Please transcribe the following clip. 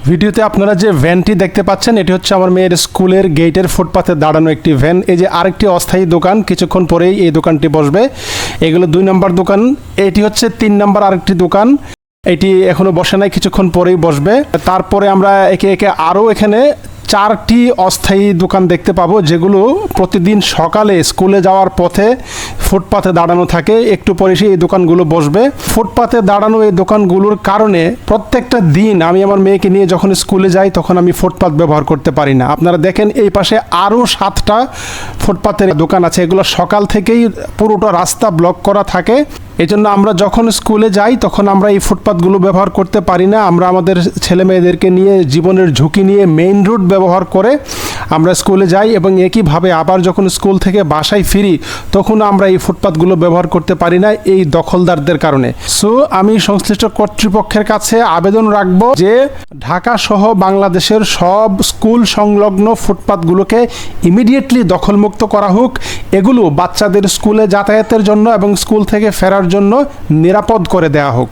ভিডিওতে আপনারা যে ভ্যানটি দেখতে পাচ্ছেন এটি হচ্ছে আমার মেয়ের স্কুলের গেটের ফুটপাতে দাঁড়ানো একটি ভ্যান। এই যে আরেকটি অস্থায়ী দোকান, কিছুক্ষণ পরেই এই দোকানটি বসবে। এগুলো 2 নম্বর দোকান। এটি হচ্ছে 3 নম্বর আরেকটি দোকান, এটি এখনো বসে নাই, কিছুক্ষণ পরেই বসবে। তারপরে আমরা একে একে আরও এখানে 4টি অস্থায়ী দোকান দেখতে পাবো, যেগুলো প্রতিদিন সকালে স্কুলে যাওয়ার পথে ফুটপাতে দাঁড়ানো থাকে। একটু পরে এই দোকানগুলো বসবে। ফুটপাতে দাঁড়ানো এই দোকানগুলোর কারণে প্রত্যেকটা দিন আমি আমার মেয়েকে নিয়ে যখন স্কুলে যাই তখন আমি ফুটপাত ব্যবহার করতে পারি না। আপনারা দেখেন এই পাশে আরও 7টা ফুটপাতের দোকান আছে, এগুলো সকাল থেকেই পুরোটা রাস্তা ব্লক করা থাকে। এই জন্য আমরা যখন স্কুলে যাই তখন আমরা এই ফুটপাতগুলো ব্যবহার করতে পারি না। আমরা আমাদের ছেলে মেয়েদেরকে নিয়ে জীবনের ঝুঁকি নিয়ে মেইন রোড ব্যবহার করে আমরা স্কুলে যাই, এবং একইভাবে আবার যখন স্কুল থেকে বাসায় ফিরি তখন আমরা এই ফুটপাতগুলো ব্যবহার করতে পারি না এই দখলদারদের কারণে। সো আমি সংশ্লিষ্ট কর্তৃপক্ষের কাছে আবেদন রাখব যে ঢাকা সহ বাংলাদেশের সব স্কুল সংলগ্ন ফুটপাতগুলোকে ইমিডিয়েটলি দখলমুক্ত করা হোক। এগুলো বাচ্চাদের স্কুলে যাতায়াতের জন্য এবং স্কুল থেকে ফেরার জন্য নিরাপদ করে দেয়া হোক।